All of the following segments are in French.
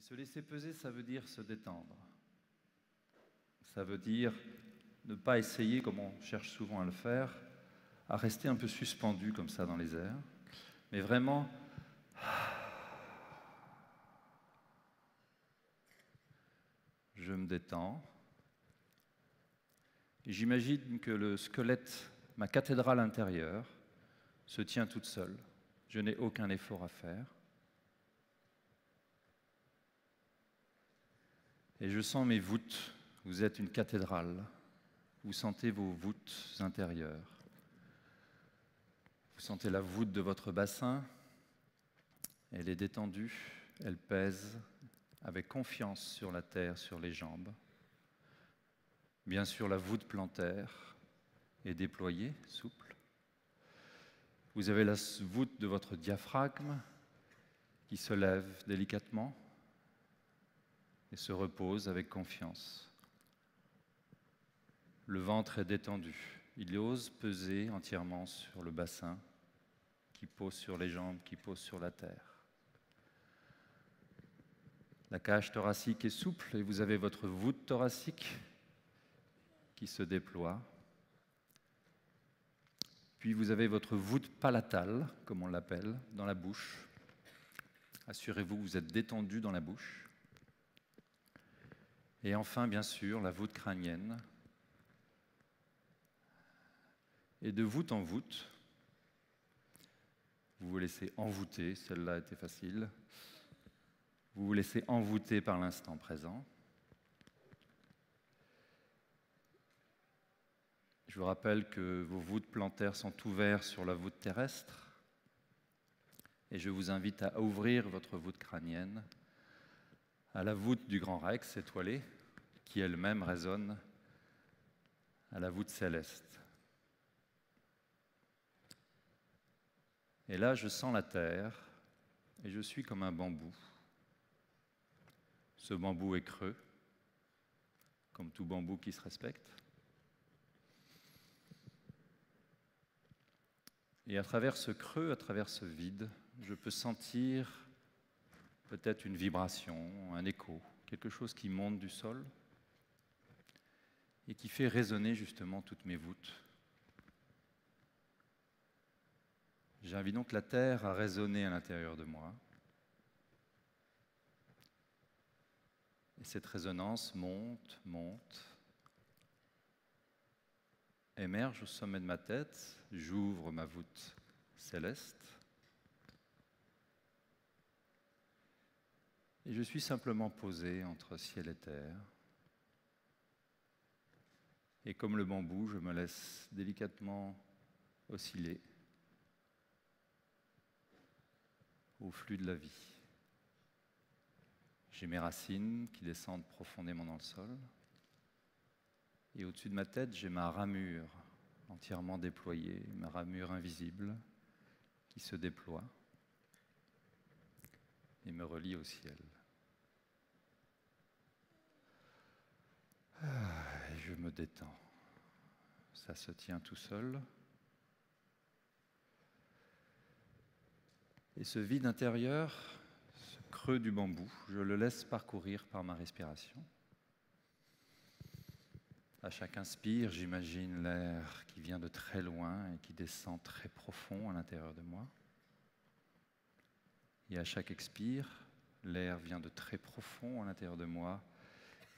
se laisser peser, ça veut dire se détendre. Ça veut dire ne pas essayer, comme on cherche souvent à le faire, à rester un peu suspendu comme ça dans les airs, mais vraiment je me détends. Et j'imagine que le squelette, ma cathédrale intérieure, se tient toute seule. Je n'ai aucun effort à faire. Et je sens mes voûtes. Vous êtes une cathédrale. Vous sentez vos voûtes intérieures. Vous sentez la voûte de votre bassin. Elle est détendue, elle pèse avec confiance sur la terre, sur les jambes. Bien sûr, la voûte plantaire est déployée, souple. Vous avez la voûte de votre diaphragme qui se lève délicatement et se repose avec confiance. Le ventre est détendu. Il ose peser entièrement sur le bassin qui pose sur les jambes, qui pose sur la terre. La cage thoracique est souple et vous avez votre voûte thoracique qui se déploie. Puis vous avez votre voûte palatale, comme on l'appelle, dans la bouche. Assurez-vous que vous êtes détendu dans la bouche. Et enfin, bien sûr, la voûte crânienne. Et de voûte en voûte, vous vous laissez envoûter, celle-là était facile. Vous vous laissez envoûter par l'instant présent. Je vous rappelle que vos voûtes plantaires sont ouvertes sur la voûte terrestre. Et je vous invite à ouvrir votre voûte crânienne à la voûte du grand rex étoilé, qui elle-même résonne à la voûte céleste. Et là, je sens la terre et je suis comme un bambou. Ce bambou est creux, comme tout bambou qui se respecte. Et à travers ce creux, à travers ce vide, je peux sentir peut-être une vibration, un écho, quelque chose qui monte du sol et qui fait résonner justement toutes mes voûtes. J'invite donc la terre à résonner à l'intérieur de moi. Et cette résonance monte, monte, émerge au sommet de ma tête, j'ouvre ma voûte céleste et je suis simplement posé entre ciel et terre. Et comme le bambou, je me laisse délicatement osciller au flux de la vie. J'ai mes racines qui descendent profondément dans le sol. Et au-dessus de ma tête, j'ai ma ramure entièrement déployée, ma ramure invisible qui se déploie et me relie au ciel. Et je me détends. Ça se tient tout seul. Et ce vide intérieur, ce creux du bambou, je le laisse parcourir par ma respiration. À chaque inspire, j'imagine l'air qui vient de très loin et qui descend très profond à l'intérieur de moi. Et à chaque expire, l'air vient de très profond à l'intérieur de moi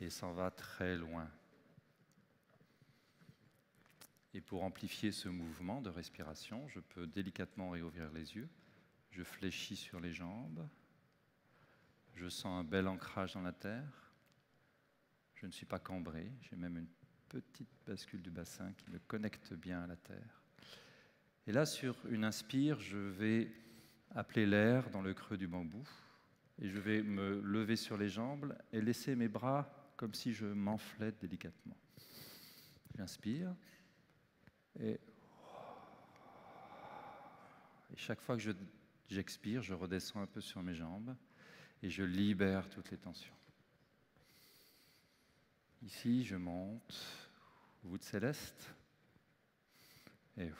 et s'en va très loin. Et pour amplifier ce mouvement de respiration, je peux délicatement réouvrir les yeux. Je fléchis sur les jambes. Je sens un bel ancrage dans la terre. Je ne suis pas cambré. J'ai même une petite bascule du bassin qui me connecte bien à la terre. Et là, sur une inspire, je vais appeler l'air dans le creux du bambou. Et je vais me lever sur les jambes et laisser mes bras comme si je m'enflais délicatement. J'inspire. Et chaque fois que j'expire, je redescends un peu sur mes jambes et je libère toutes les tensions. Ici, je monte, voûte céleste, et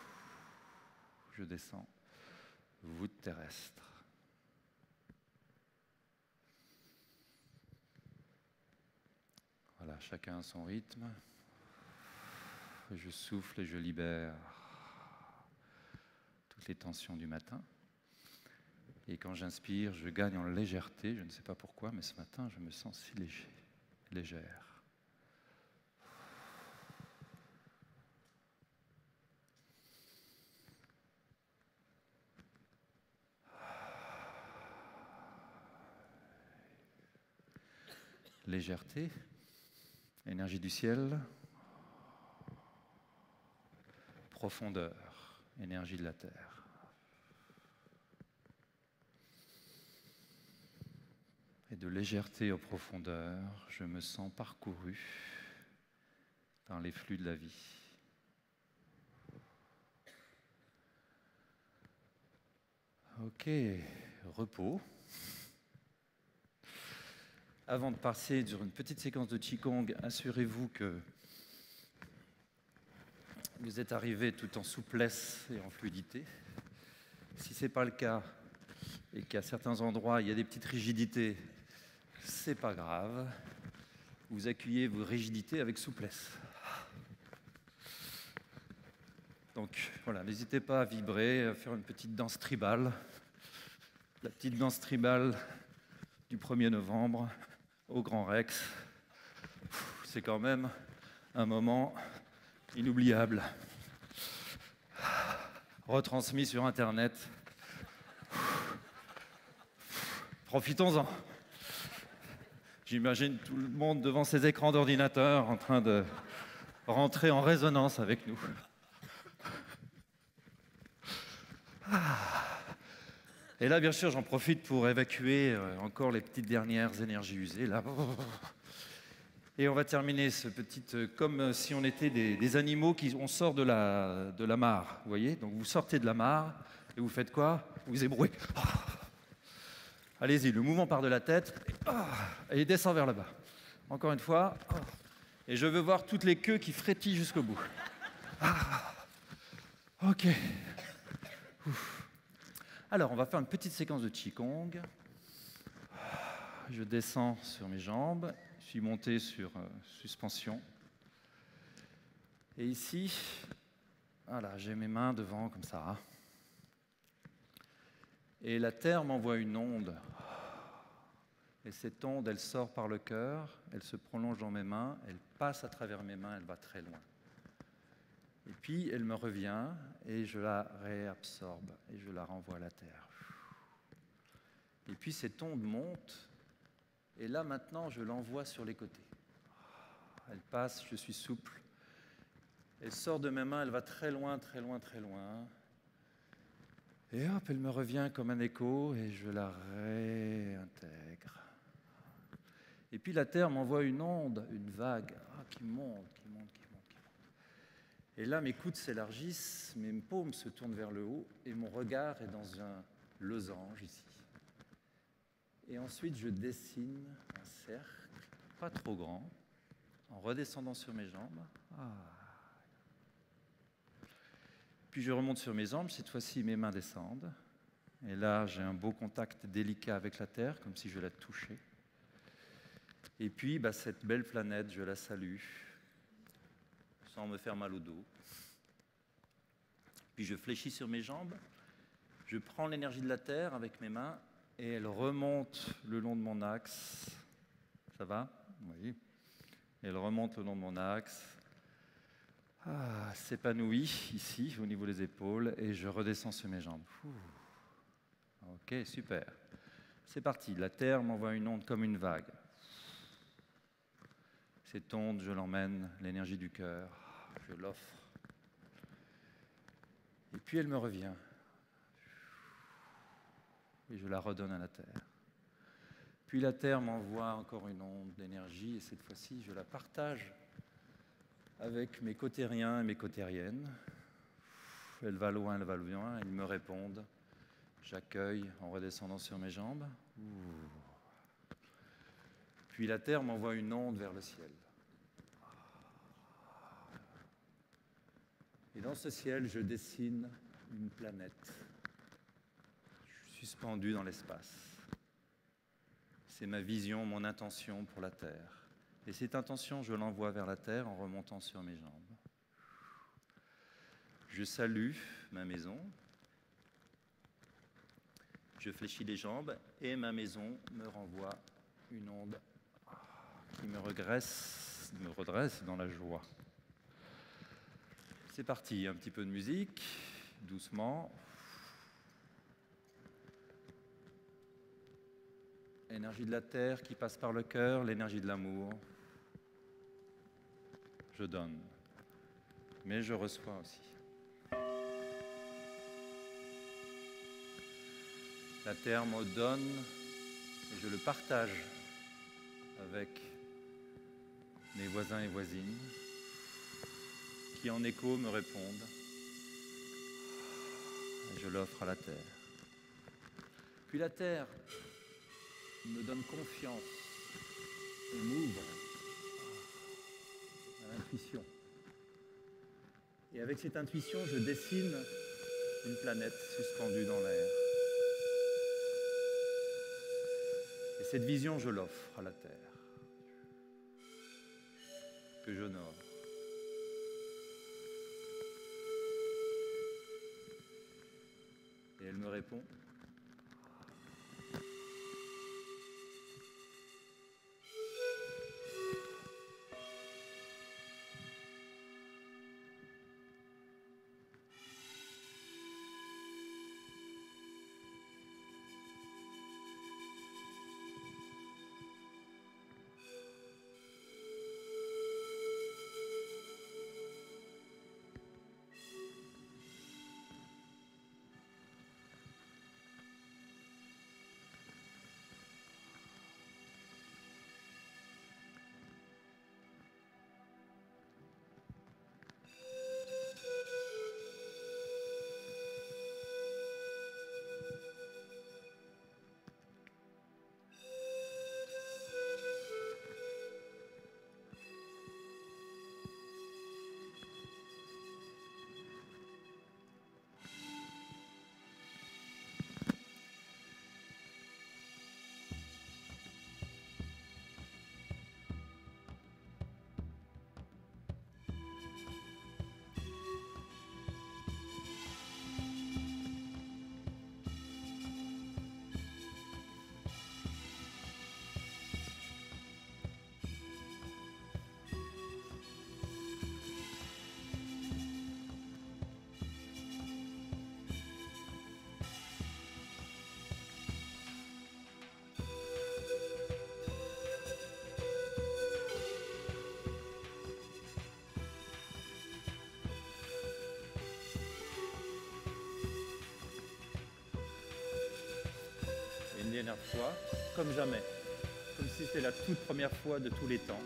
je descends, voûte terrestre. chacun à son rythme. Je souffle et je libère toutes les tensions du matin. Et quand j'inspire, je gagne en légèreté. Je ne sais pas pourquoi, mais ce matin, je me sens si léger, légère. Légèreté, énergie du ciel, profondeur, énergie de la terre. Et de légèreté aux profondeurs, je me sens parcouru par les flux de la vie. Ok, repos. Avant de passer sur une petite séquence de Qigong, assurez-vous que vous êtes arrivé tout en souplesse et en fluidité. Si ce n'est pas le cas et qu'à certains endroits il y a des petites rigidités, c'est pas grave. Vous accueillez vos rigidités avec souplesse. Donc voilà, n'hésitez pas à vibrer, à faire une petite danse tribale. La petite danse tribale du 1er novembre au Grand Rex. C'est quand même un moment inoubliable. Retransmis sur Internet. Profitons-en. J'imagine tout le monde devant ses écrans d'ordinateur en train de rentrer en résonance avec nous. Et là, bien sûr, j'en profite pour évacuer encore les petites dernières énergies usées. Là. Et on va terminer ce petit... comme si on était des animaux on sort de la mare, vous voyez. Donc vous sortez de la mare et vous faites quoi? Vous ébrouez. Allez-y, le mouvement part de la tête et il descend vers le bas. Encore une fois. Et je veux voir toutes les queues qui frétillent jusqu'au bout. Ok. Ouf. Alors, on va faire une petite séquence de Qigong. Je descends sur mes jambes. Je suis monté sur suspension. Et ici, voilà, j'ai mes mains devant comme ça. Et la terre m'envoie une onde. Et cette onde, elle sort par le cœur, elle se prolonge dans mes mains, elle passe à travers mes mains, elle va très loin. Et puis, elle me revient et je la réabsorbe et je la renvoie à la terre. Et puis, cette onde monte et là, maintenant, je l'envoie sur les côtés. Elle passe, je suis souple. Elle sort de mes mains, elle va très loin, très loin, très loin. Et hop, elle me revient comme un écho et je la réintègre. Et puis la terre m'envoie une onde, une vague, qui monte, qui monte, qui monte, qui monte. Et là, mes coudes s'élargissent, mes paumes se tournent vers le haut et mon regard est dans un losange ici. Et ensuite, je dessine un cercle, pas trop grand, en redescendant sur mes jambes. Puis je remonte sur mes jambes, cette fois-ci mes mains descendent. Et là, j'ai un beau contact délicat avec la terre, comme si je la touchais. Et puis, cette belle planète, je la salue, sans me faire mal au dos. Puis je fléchis sur mes jambes, je prends l'énergie de la terre avec mes mains, et elle remonte le long de mon axe. Ça va? Oui. Elle remonte le long de mon axe. S'épanouit ici, au niveau des épaules, et je redescends sur mes jambes. Ok, super. C'est parti. La terre m'envoie une onde comme une vague. Cette onde, je l'emmène, l'énergie du cœur, je l'offre. Et puis elle me revient. Et je la redonne à la terre. Puis la terre m'envoie encore une onde d'énergie, et cette fois-ci, je la partage avec mes cotériens et mes cotériennes. Elle va loin, elle va loin, ils me répondent. J'accueille en redescendant sur mes jambes. Puis la terre m'envoie une onde vers le ciel. Et dans ce ciel, je dessine une planète suspendue dans l'espace. C'est ma vision, mon intention pour la Terre. Et cette intention, je l'envoie vers la terre en remontant sur mes jambes. Je salue ma maison. Je fléchis les jambes et ma maison me renvoie une onde qui me redresse dans la joie. C'est parti, un petit peu de musique, doucement. L'énergie de la terre qui passe par le cœur, l'énergie de l'amour. Je donne, mais je reçois aussi. La terre me donne et je le partage avec mes voisins et voisines qui en écho me répondent. Et je l'offre à la terre. Puis la terre me donne confiance et m'ouvre à l'intuition. Et avec cette intuition, je dessine une planète suspendue dans l'air. Et cette vision, je l'offre à la terre, que j'honore. Et elle me répond. Dernière fois, comme jamais, comme si c'était la toute première fois de tous les temps.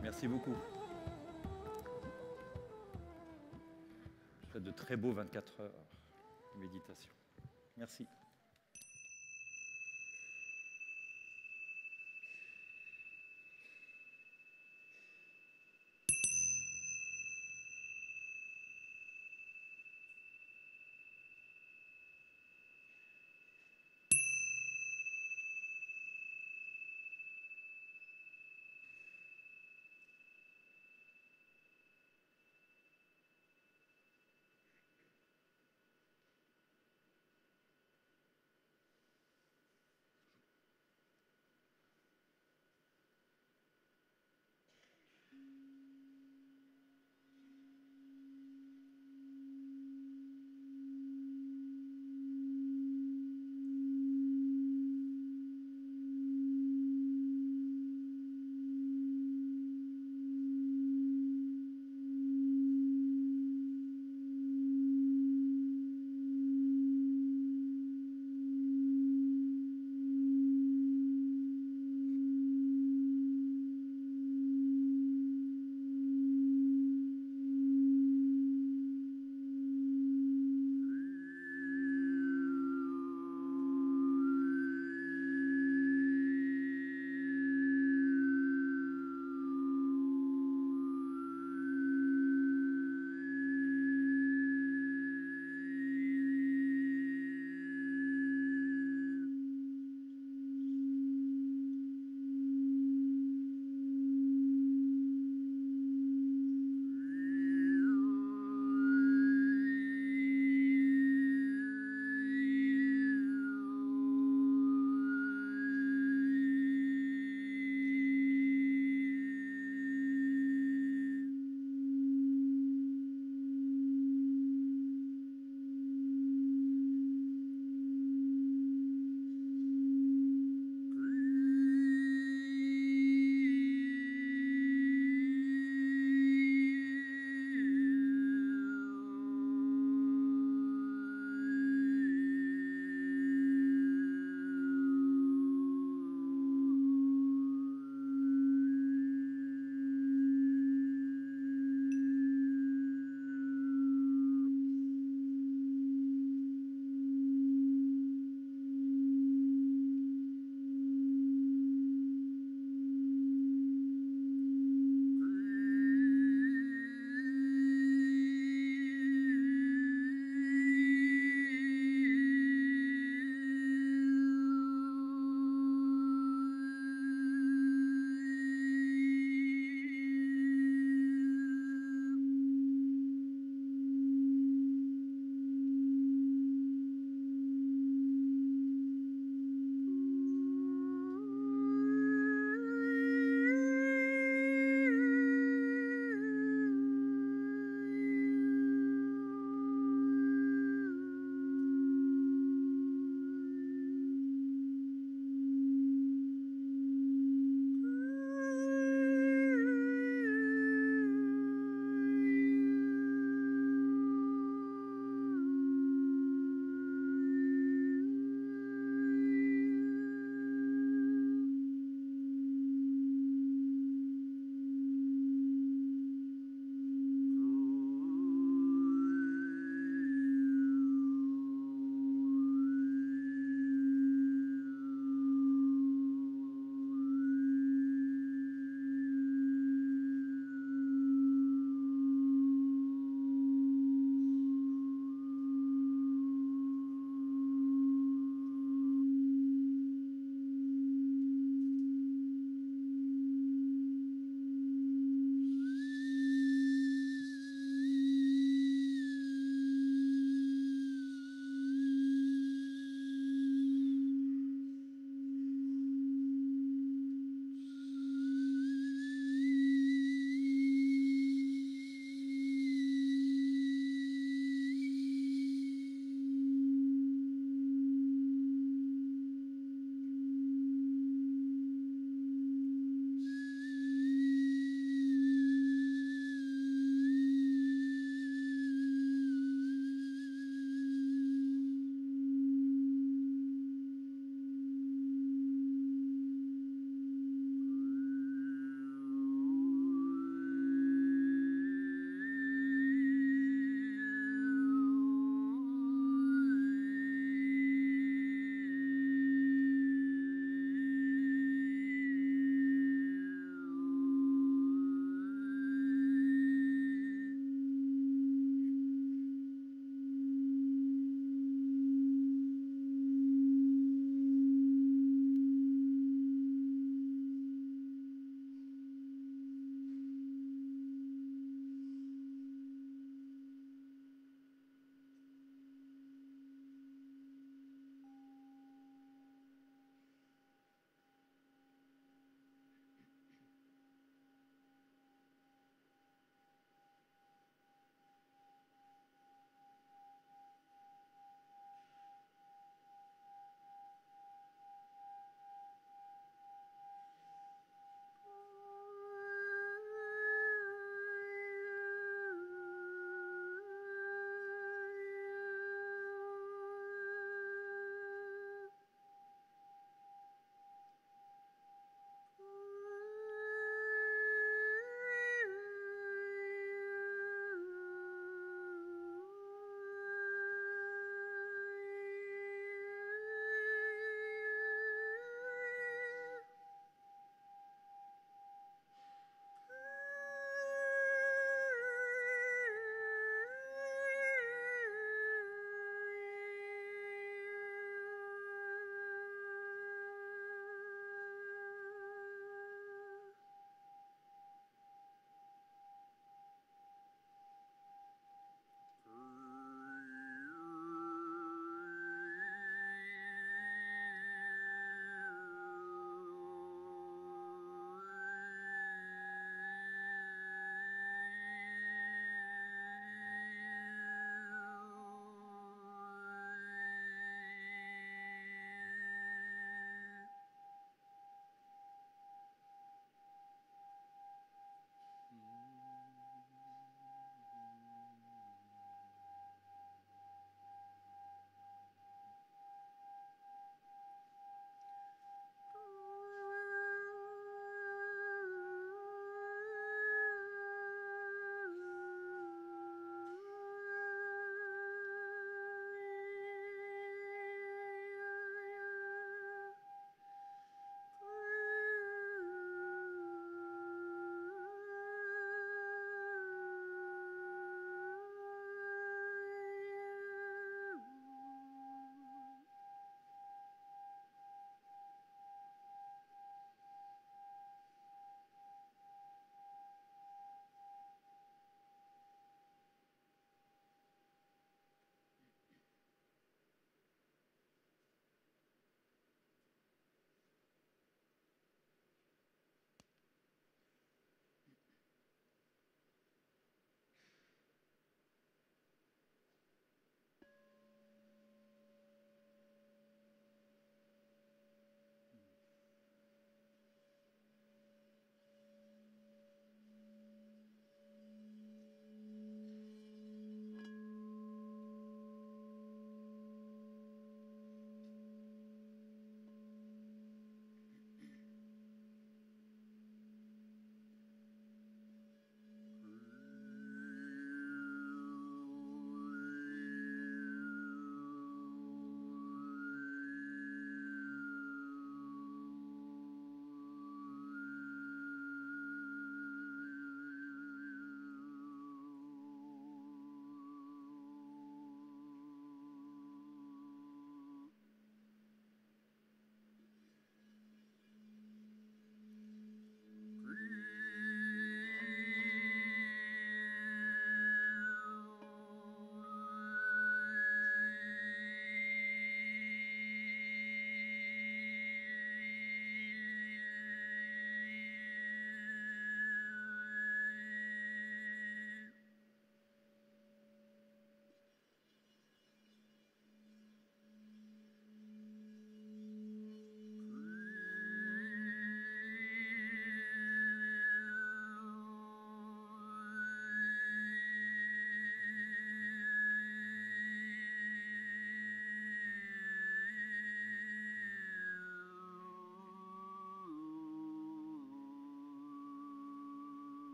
Merci beaucoup. Je fais de très beaux 24 heures de méditation. Merci.